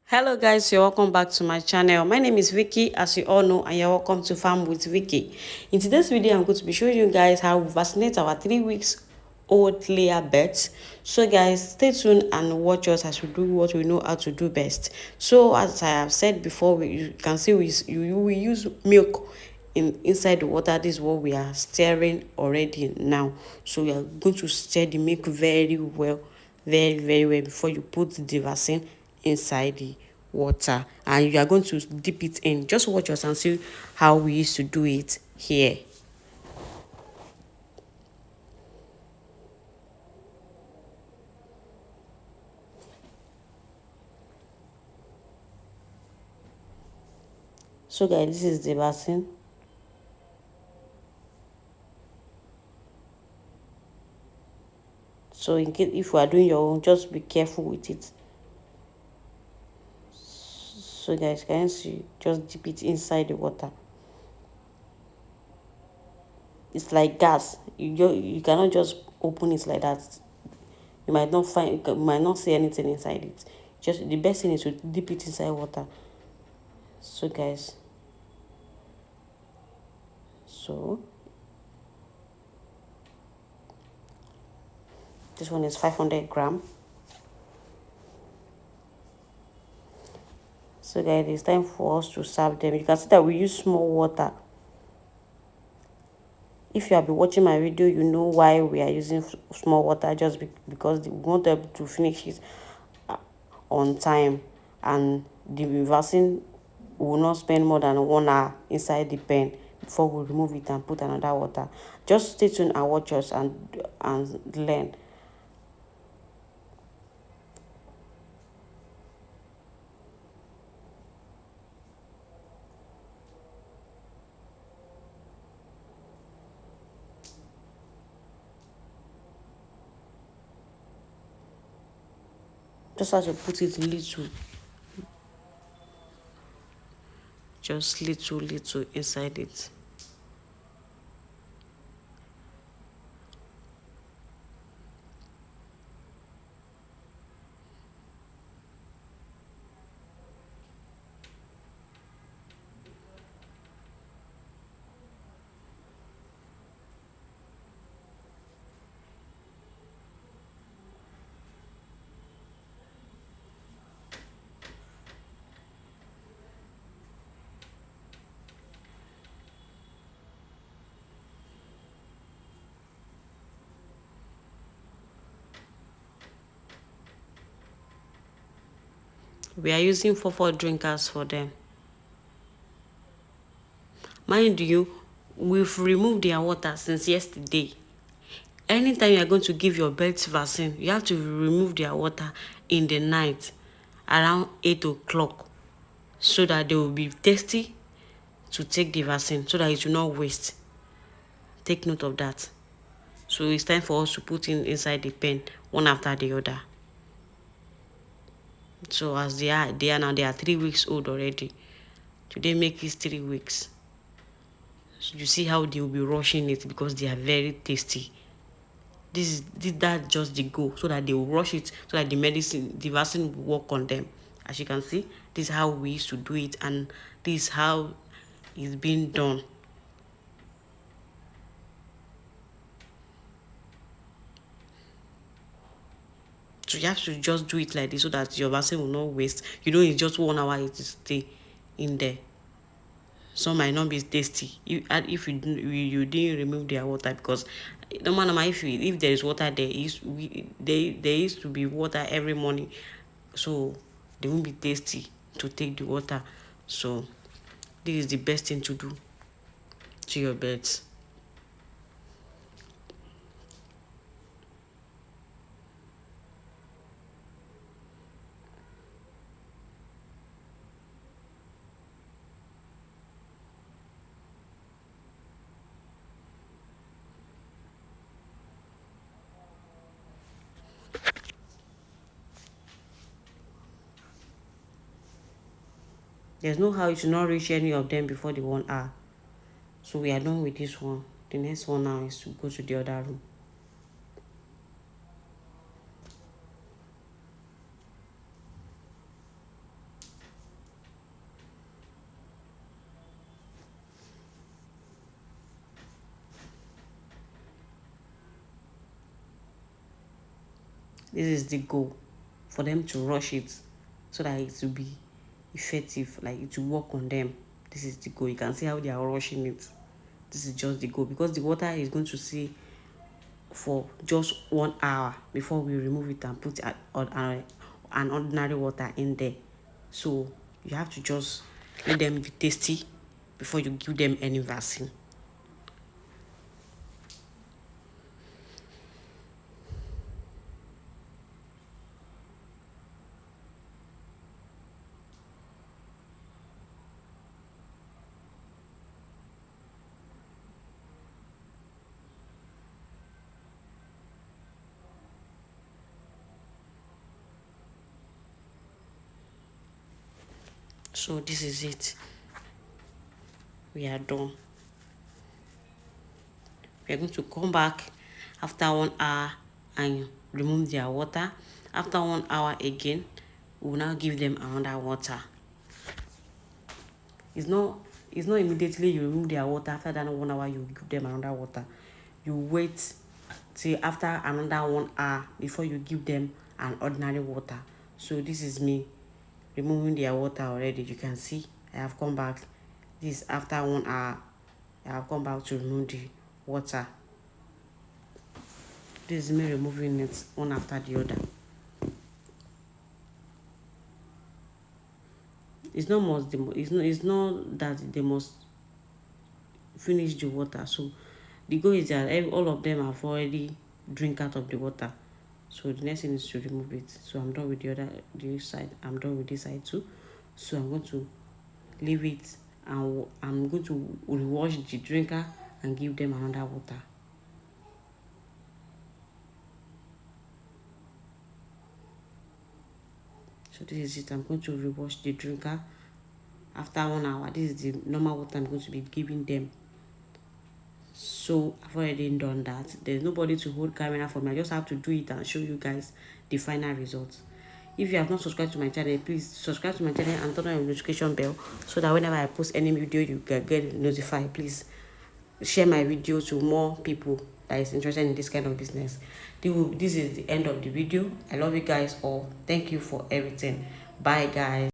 Hello guys, you're welcome back to my channel. My name is Vicky, as you all know, and you're welcome to Farm with Vicky. In today's video, I'm going to be showing you guys how we vaccinate our 3 weeks old layer birds. So guys, stay tuned and watch us as we do what we know how to do best. So as I have said before, you can see we use milk inside the water. This is what we are stirring already now. So we are going to stir the milk very well, very well before you put the vaccine inside the water, and you are going to dip it in. Just watch us and see how we used to do it here. So guys, this is the vaccine. So in case if you are doing your own, just be careful with it. So guys, can you see, just dip it inside the water. It's like gas. You cannot just open it like that. You might not see anything inside it. Just the best thing is to dip it inside water. So guys, so this one is 500 gram. So guys, it's time for us to serve them. You can see that we use small water. If you have been watching my video, you know why we are using small water, just because we want them to finish it on time, and the vaccine will not spend more than 1 hour inside the pen before we remove it and put another water. Just stay tuned and watch us and learn. Just have to put it little, just little inside it. We are using 4 drinkers for them. Mind you, we've removed their water since yesterday. Anytime you are going to give your birds vaccine, you have to remove their water in the night around 8 o'clock, so that they will be thirsty to take the vaccine, so that it will not waste. Take note of that. So it's time for us to put inside the pen one after the other. So as they are now, they are 3 weeks old already. Today make it 3 weeks. So you see how they will be rushing it because they are very tasty. That's just the goal, so that they will rush it, so that the vaccine will work on them. As you can see, this is how we used to do it, and this is how it's being done. So you have to just do it like this, so that your vaccine will not waste. You know, it's just 1 hour it will stay in there. Some might not be tasty if you didn't remove their water, because no matter if there is water there, there used to be water every morning, so they won't be tasty to take the water. So this is the best thing to do to your birds. There's no how you should not reach any of them before the 1 hour. So we are done with this one. The next one now is to go to the other room. This is the goal, for them to rush it so that it will be effective, like it will work on them. This is the goal. You can see how they are rushing it. This is just the goal, because the water is going to see for just 1 hour before we remove it and put an ordinary water in there. So you have to just let them be tasty before you give them any vaccine. So this is it. We are done. We are going to come back after 1 hour and remove their water. After 1 hour again, we will now give them another water. It's not immediately you remove their water. After that 1 hour, you give them another water. You wait till after another 1 hour before you give them an ordinary water. So this is me removing their water already. You can see I have come back. This after 1 hour, I have come back to remove the water. This is me removing it one after the other. It's not that they must finish the water. So the goal is that all of them have already drink out of the water. So the next thing is to remove it. So I'm done with the side. I'm done with this side too. So I'm going to leave it, and I'm going to wash the drinker and give them another water. So this is it. I'm going to rewash the drinker after 1 hour. This is the normal water I'm going to be giving them. So I've already done that. There's nobody to hold camera for me. I just have to do it and show you guys the final results. If you have not subscribed to my channel, please subscribe to my channel and turn on your notification bell so that whenever I post any video, you can get notified. Please share my video to more people that is interested in this kind of business. This is the end of the video. I love you guys all. Thank you for everything. Bye guys.